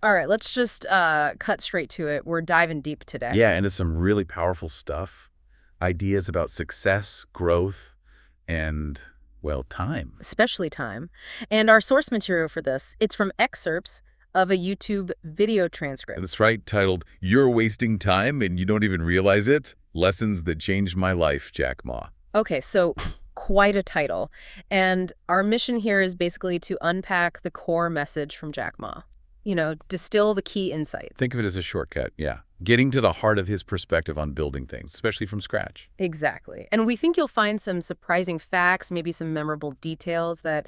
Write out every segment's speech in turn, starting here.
All right, let's just cut straight to it. We're diving deep today. Yeah, into some really powerful stuff. Ideas about success, growth, and, well, time. Especially time. And our source material for this, it's from excerpts of a YouTube video transcript. That's right, titled You're Wasting Time and You Don't Even Realize It? Lessons That Changed My Life, Jack Ma. Okay, so quite a title. And our mission here is basically to unpack the core message from Jack Ma. Distill the key insights. Think of it as a shortcut, yeah. Getting to the heart of his perspective on building things, especially from scratch. Exactly. And we think you'll find some surprising facts, maybe some memorable details that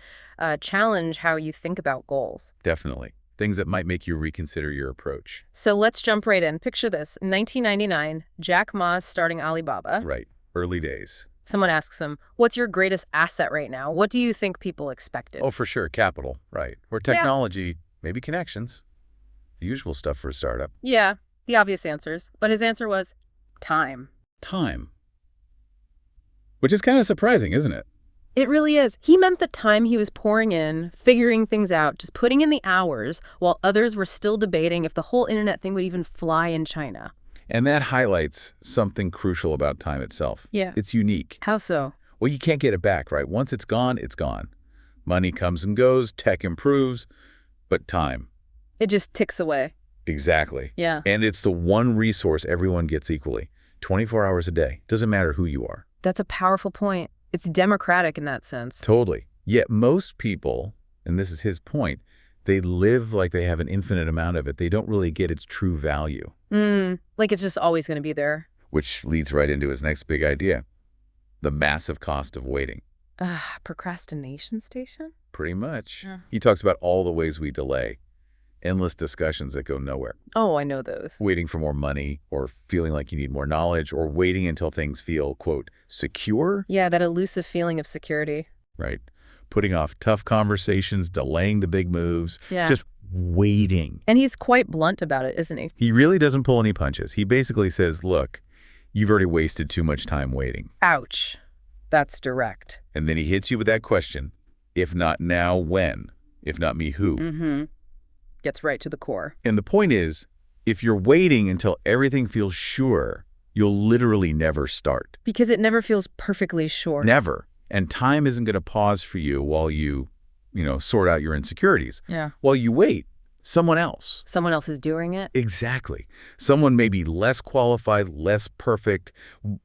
challenge how you think about goals. Definitely. Things that might make you reconsider your approach. So let's jump right in. Picture this. In 1999, Jack Ma's starting Alibaba. Right. Early days. Someone asks him, what's your greatest asset right now? What do you think people expected? Oh, for sure. Capital. Right. Or technology, maybe connections. The usual stuff for a startup. Yeah, the obvious answers. But his answer was time. Time. Which is kind of surprising, isn't it? It really is. He meant the time he was pouring in, figuring things out, just putting in the hours, while others were still debating if the whole internet thing would even fly in China. And that highlights something crucial about time itself. Yeah. It's unique. How so? Well, you can't get it back, right? Once it's gone, it's gone. Money comes and goes, tech improves, but time. It just ticks away. Exactly. Yeah. And it's the one resource everyone gets equally. 24 hours a day. Doesn't matter who you are. That's a powerful point. It's democratic in that sense. Totally. Yet most people, and this is his point, they live like they have an infinite amount of it. They don't really get its true value. Like it's just always going to be there. Which leads right into his next big idea. The massive cost of waiting. Procrastination station? Pretty much. Yeah. He talks about all the ways we delay. Endless discussions that go nowhere. Oh, I know those. Waiting for more money, or feeling like you need more knowledge, or waiting until things feel, quote, secure. Yeah, that elusive feeling of security. Right. Putting off tough conversations, delaying the big moves, Yeah. just waiting. And he's quite blunt about it, isn't he? He really doesn't pull any punches. He basically says, look, you've already wasted too much time waiting. Ouch. That's direct. And then he hits you with that question, if not now, when? If not me, who? Mm-hmm. Gets right to the core. And the point is, if you're waiting until everything feels sure, you'll literally never start. Because it never feels perfectly sure. Never. And time isn't going to pause for you while you sort out your insecurities. Yeah. While you wait, someone else. Someone else is doing it? Exactly. Someone may be less qualified, less perfect,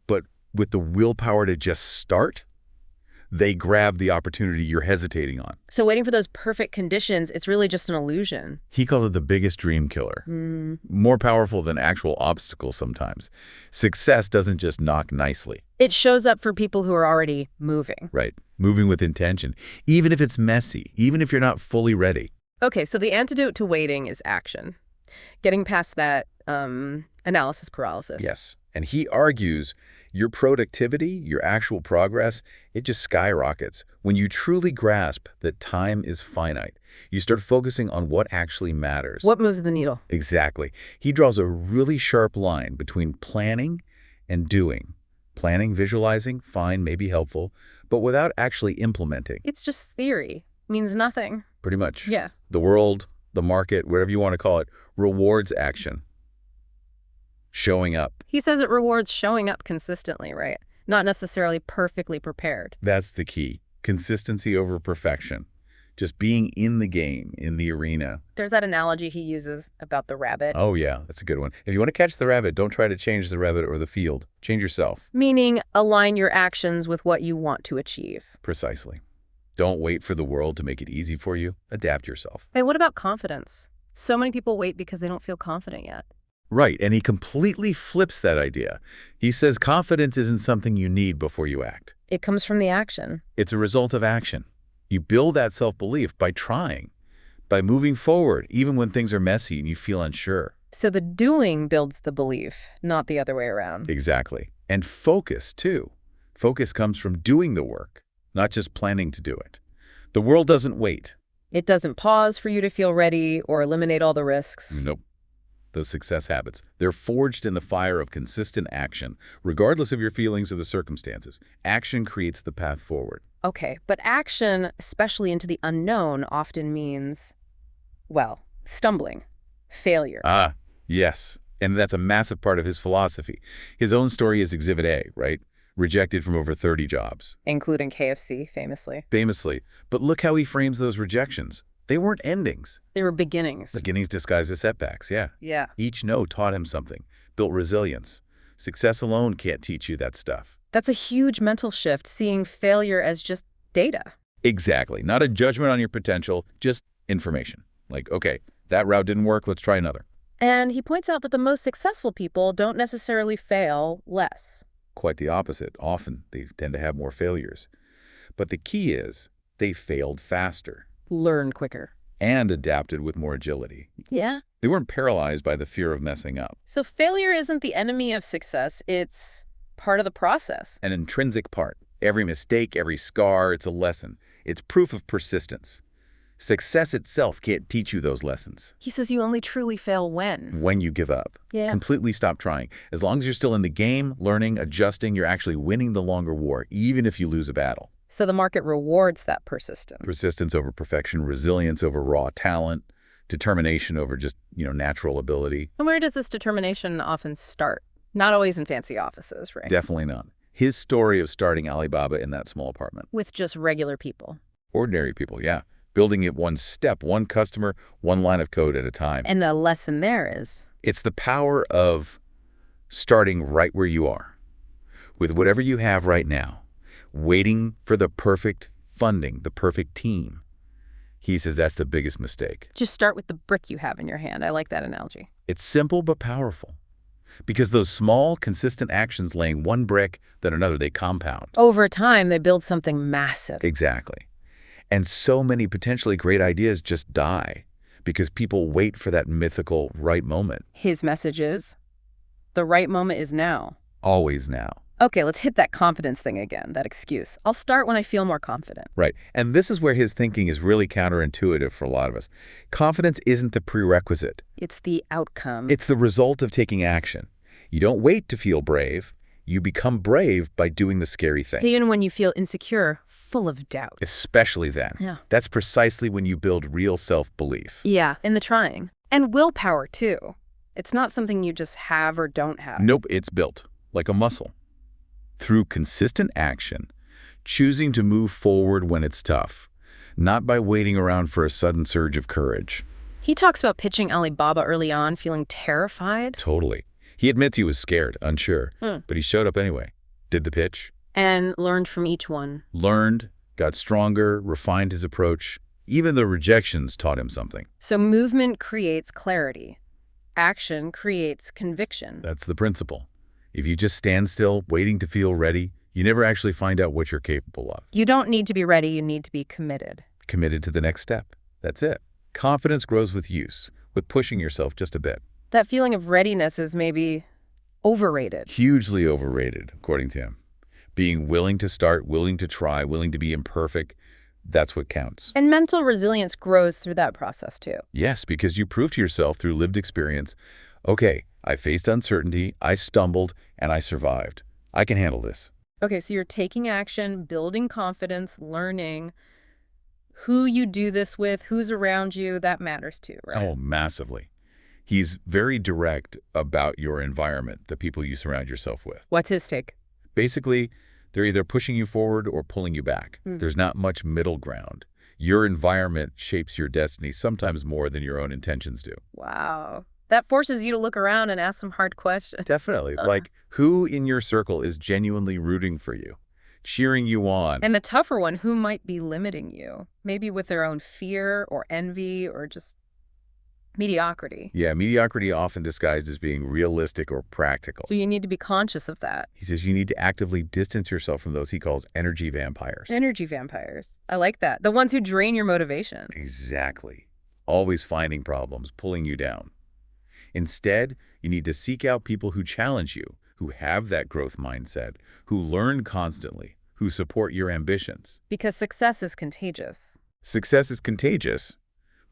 but with the willpower to just start, they grab the opportunity you're hesitating on. So waiting for those perfect conditions, it's really just an illusion. He calls it the biggest dream killer. More powerful than actual obstacles sometimes. Success doesn't just knock nicely. It shows up for people who are already moving. Right. Moving with intention. Even if it's messy. Even if you're not fully ready. Okay, so the antidote to waiting is action. Getting past that analysis paralysis. Yes. And he argues your productivity, your actual progress, it just skyrockets when you truly grasp that time is finite. You start focusing on what actually matters. What moves the needle? Exactly. He draws a really sharp line between planning and doing. Planning, visualizing, fine, may be helpful, but without actually implementing. It's just theory. Means nothing. Pretty much. Yeah. The world, the market, whatever you want to call it, rewards action. Showing up. He says it rewards showing up consistently, right? Not necessarily perfectly prepared. That's the key. Consistency over perfection. Just being in the game, in the arena. There's that analogy he uses about the rabbit. Oh, yeah, that's a good one. If you want to catch the rabbit, don't try to change the rabbit or the field. Change yourself. Meaning align your actions with what you want to achieve. Precisely. Don't wait for the world to make it easy for you. Adapt yourself. And what about confidence? So many people wait because they don't feel confident yet. Right, and he completely flips that idea. He says confidence isn't something you need before you act. It comes from the action. It's a result of action. You build that self-belief by trying, by moving forward, even when things are messy and you feel unsure. So the doing builds the belief, not the other way around. Exactly. And focus, too. Focus comes from doing the work, not just planning to do it. The world doesn't wait. It doesn't pause for you to feel ready or eliminate all the risks. Nope. Those success habits, they're forged in the fire of consistent action, regardless of your feelings or the circumstances. Action creates the path forward. Okay, but action, especially into the unknown, often means, well, stumbling. failure. Ah, yes. And that's a massive part of his philosophy. His own story is Exhibit A, right? Rejected from over 30 jobs. Including KFC, famously. Famously. But look how he frames those rejections. They weren't endings. They were beginnings. Beginnings disguised as setbacks, yeah. Yeah. Each no taught him something, built resilience. Success alone can't teach you that stuff. That's a huge mental shift, seeing failure as just data. Exactly. Not a judgment on your potential, just information. Like, okay, that route didn't work, let's try another. And he points out that the most successful people don't necessarily fail less. Quite the opposite. Often, they tend to have more failures. But the key is, they failed faster. Learn quicker. And adapted with more agility. Yeah. They weren't paralyzed by the fear of messing up. So failure isn't the enemy of success, it's part of the process. An intrinsic part. Every mistake, every scar, it's a lesson. It's proof of persistence. Success itself can't teach you those lessons. He says you only truly fail when you give up. Yeah. Completely stop trying. As long as you're still in the game, learning, adjusting, you're actually winning the longer war, even if you lose a battle. So the market rewards that persistence. Persistence over perfection, resilience over raw talent, determination over just, natural ability. And where does this determination often start? Not always in fancy offices, right? Definitely not. His story of starting Alibaba in that small apartment. With just regular people. Ordinary people, yeah. Building it one step, one customer, one line of code at a time. And the lesson there is? It's the power of starting right where you are, with whatever you have right now, waiting for the perfect funding, the perfect team. He says that's the biggest mistake. Just start with the brick you have in your hand. I like that analogy. It's simple but powerful, because those small, consistent actions laying one brick, then another, they compound. Over time, they build something massive. Exactly. And so many potentially great ideas just die because people wait for that mythical right moment. His message is, the right moment is now. Always now. Okay, let's hit that confidence thing again, that excuse. I'll start when I feel more confident. Right. And this is where his thinking is really counterintuitive for a lot of us. Confidence isn't the prerequisite. It's the outcome. It's the result of taking action. You don't wait to feel brave. You become brave by doing the scary thing. Even when you feel insecure, full of doubt. Especially then. Yeah. That's precisely when you build real self-belief. Yeah, in the trying. And willpower, too. It's not something you just have or don't have. Nope, it's built, like a muscle. Through consistent action, choosing to move forward when it's tough, not by waiting around for a sudden surge of courage. He talks about pitching Alibaba early on, feeling terrified. Totally. He admits he was scared, unsure, but he showed up anyway, did the pitch. And learned from each one. Learned, got stronger, refined his approach. Even the rejections taught him something. So movement creates clarity. Action creates conviction. That's the principle. If you just stand still, waiting to feel ready, you never actually find out what you're capable of. You don't need to be ready, you need to be committed. Committed to the next step. That's it. Confidence grows with use, with pushing yourself just a bit. That feeling of readiness is maybe overrated. Hugely overrated, according to him. Being willing to start, willing to try, willing to be imperfect, that's what counts. And mental resilience grows through that process, too. Yes, because you prove to yourself through lived experience, okay, I faced uncertainty, I stumbled, and I survived. I can handle this. Okay, so you're taking action, building confidence, learning. Who you do this with, who's around you, that matters too, right? Oh, massively. He's very direct about your environment, the people you surround yourself with. What's his take? Basically, they're either pushing you forward or pulling you back. There's not much middle ground. Your environment shapes your destiny sometimes more than your own intentions do. Wow. That forces you to look around and ask some hard questions. Definitely. Like, who in your circle is genuinely rooting for you, cheering you on? And the tougher one, who might be limiting you? Maybe with their own fear or envy or just mediocrity. Yeah, mediocrity often disguised as being realistic or practical. So you need to be conscious of that. He says you need to actively distance yourself from those he calls energy vampires. Energy vampires. I like that. The ones who drain your motivation. Exactly. Always finding problems, pulling you down. Instead, you need to seek out people who challenge you, who have that growth mindset, who learn constantly, who support your ambitions. Because success is contagious. Success is contagious,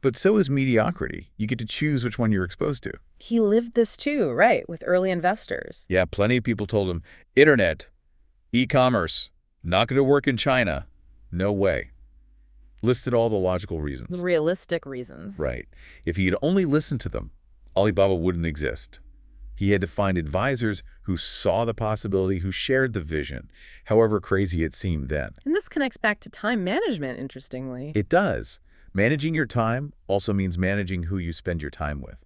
but so is mediocrity. You get to choose which one you're exposed to. He lived this too, right, with early investors. Yeah, plenty of people told him, internet, e-commerce, not going to work in China. No way. Listed all the logical reasons. Realistic reasons. Right. If he'd only listened to them, Alibaba wouldn't exist. He had to find advisors who saw the possibility, who shared the vision, however crazy it seemed then. And this connects back to time management, interestingly. It does. Managing your time also means managing who you spend your time with.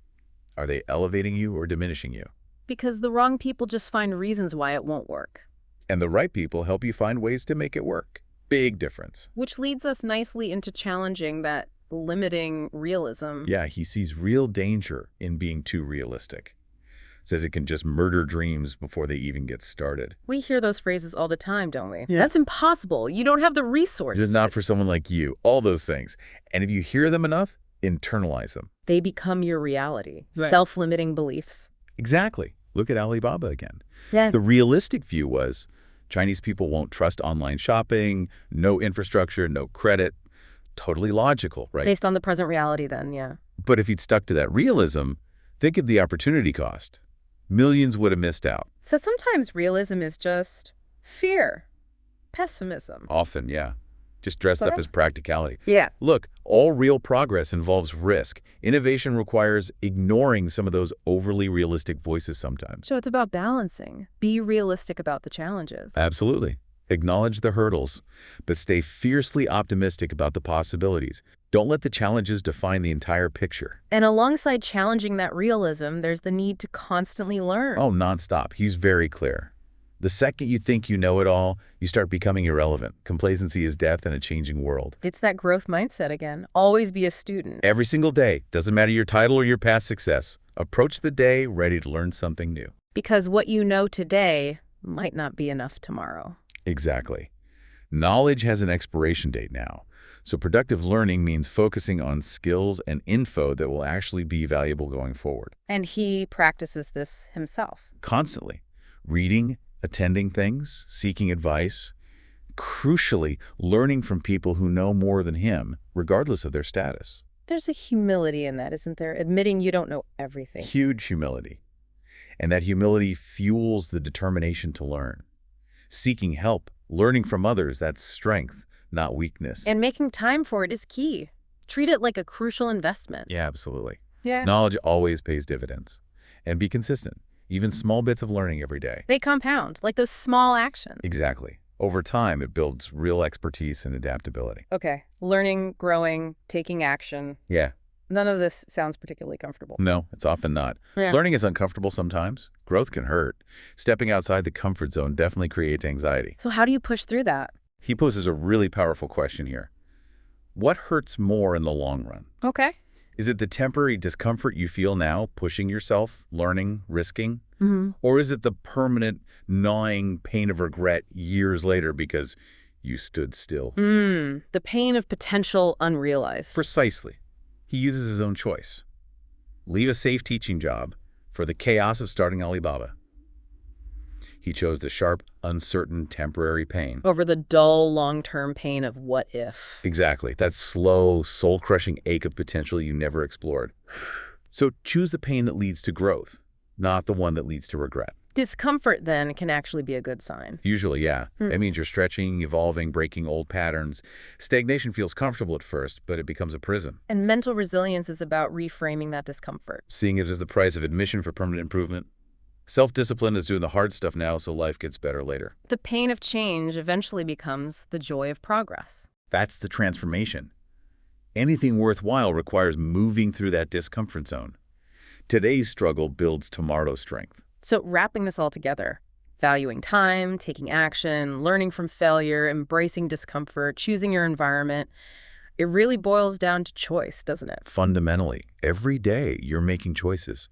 Are they elevating you or diminishing you? Because the wrong people just find reasons why it won't work. And the right people help you find ways to make it work. Big difference. Which leads us nicely into challenging that limiting realism. Yeah, he sees real danger in being too realistic. Says it can just murder dreams before they even get started. We hear those phrases all the time, don't we? Yeah. That's impossible. You don't have the resources. Just not for someone like you. All those things. And if you hear them enough, internalize them. They become your reality. Right. Self-limiting beliefs. Exactly. Look at Alibaba again. Yeah. The realistic view was Chinese people won't trust online shopping, no infrastructure, no credit. Totally logical, right? Based on the present reality then, yeah. But if he'd stuck to that realism, think of the opportunity cost. Millions would have missed out. So sometimes realism is just fear, pessimism. Often, yeah. Just dressed up as practicality. Yeah. Look, all real progress involves risk. Innovation requires ignoring some of those overly realistic voices sometimes. So it's about balancing. Be realistic about the challenges. Absolutely. Acknowledge the hurdles, but stay fiercely optimistic about the possibilities. Don't let the challenges define the entire picture. And alongside challenging that realism, there's the need to constantly learn. Oh, nonstop. He's very clear. The second you think you know it all, you start becoming irrelevant. Complacency is death in a changing world. It's that growth mindset again. Always be a student. Every single day, doesn't matter your title or your past success, approach the day ready to learn something new. Because what you know today might not be enough tomorrow. Exactly. Knowledge has an expiration date now. So productive learning means focusing on skills and info that will actually be valuable going forward. And he practices this himself. Constantly. Reading, attending things, seeking advice. Crucially, learning from people who know more than him, regardless of their status. There's a humility in that, isn't there? Admitting you don't know everything. Huge humility. And that humility fuels the determination to learn. Seeking help, learning from others, that's strength, not weakness. And making time for it is key. Treat it like a crucial investment. Yeah, absolutely. Yeah. Knowledge always pays dividends. And be consistent. Even small bits of learning every day. They compound, like those small actions. Exactly. Over time, it builds real expertise and adaptability. Okay. Learning, growing, taking action. Yeah. None of this sounds particularly comfortable. No, it's often not. Yeah. Learning is uncomfortable sometimes. Growth can hurt. Stepping outside the comfort zone definitely creates anxiety. So how do you push through that? He poses a really powerful question here. What hurts more in the long run? Okay. Is it the temporary discomfort you feel now, pushing yourself, learning, risking? Mm-hmm. Or is it the permanent, gnawing pain of regret years later because you stood still? The pain of potential unrealized. Precisely. He uses his own choice. Leave a safe teaching job for the chaos of starting Alibaba. He chose the sharp, uncertain, temporary pain. Over the dull, long-term pain of what if. Exactly. That slow, soul-crushing ache of potential you never explored. So choose the pain that leads to growth, not the one that leads to regret. Discomfort, then, can actually be a good sign. Usually, yeah. It means you're stretching, evolving, breaking old patterns. Stagnation feels comfortable at first, but it becomes a prison. And mental resilience is about reframing that discomfort. Seeing it as the price of admission for permanent improvement. Self-discipline is doing the hard stuff now so life gets better later. The pain of change eventually becomes the joy of progress. That's the transformation. Anything worthwhile requires moving through that discomfort zone. Today's struggle builds tomorrow's strength. So wrapping this all together, valuing time, taking action, learning from failure, embracing discomfort, choosing your environment, it really boils down to choice, doesn't it? Fundamentally, every day you're making choices.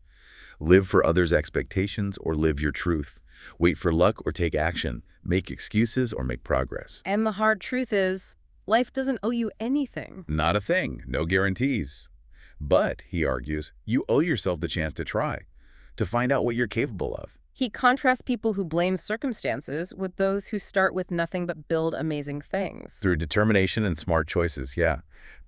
Live for others' expectations or live your truth. Wait for luck or take action. Make excuses or make progress. And the hard truth is, life doesn't owe you anything. Not a thing. No guarantees. But, he argues, you owe yourself the chance to try, to find out what you're capable of. He contrasts people who blame circumstances with those who start with nothing but build amazing things. Through determination and smart choices, yeah.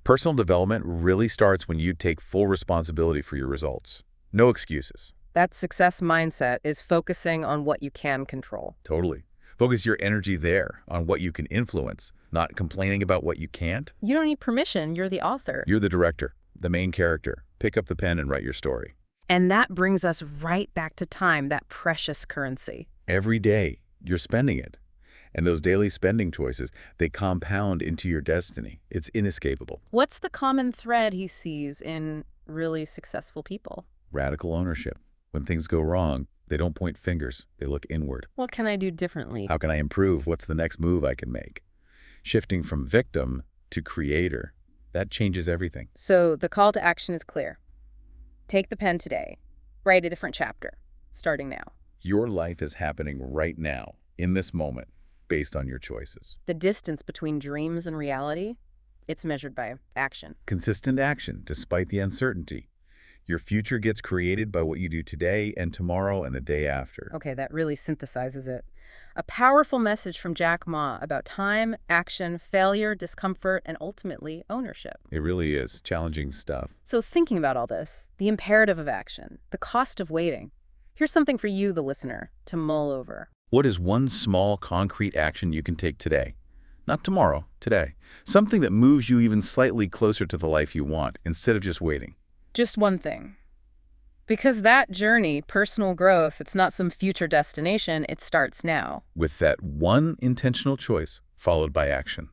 Personal development really starts when you take full responsibility for your results. No excuses. That success mindset is focusing on what you can control. Totally. Focus your energy there, on what you can influence, not complaining about what you can't. You don't need permission. You're the author. You're the director, the main character. Pick up the pen and write your story. And that brings us right back to time, that precious currency. Every day, you're spending it. And those daily spending choices, they compound into your destiny. It's inescapable. What's the common thread he sees in really successful people? Radical ownership. When things go wrong, they don't point fingers. They look inward. What can I do differently? How can I improve? What's the next move I can make? Shifting from victim to creator, that changes everything. So the call to action is clear. Take the pen today. Write a different chapter, starting now. Your life is happening right now, in this moment, based on your choices. The distance between dreams and reality, it's measured by action. Consistent action, despite the uncertainty. Your future gets created by what you do today and tomorrow and the day after. Okay, that really synthesizes it. A powerful message from Jack Ma about time, action, failure, discomfort, and ultimately ownership. It really is challenging stuff. So thinking about all this, the imperative of action, the cost of waiting, here's something for you, the listener, to mull over. What is one small, concrete action you can take today? Not tomorrow, today. Something that moves you even slightly closer to the life you want, instead of just waiting. Just one thing. Because that journey, personal growth, it's not some future destination, it starts now. With that one intentional choice, followed by action.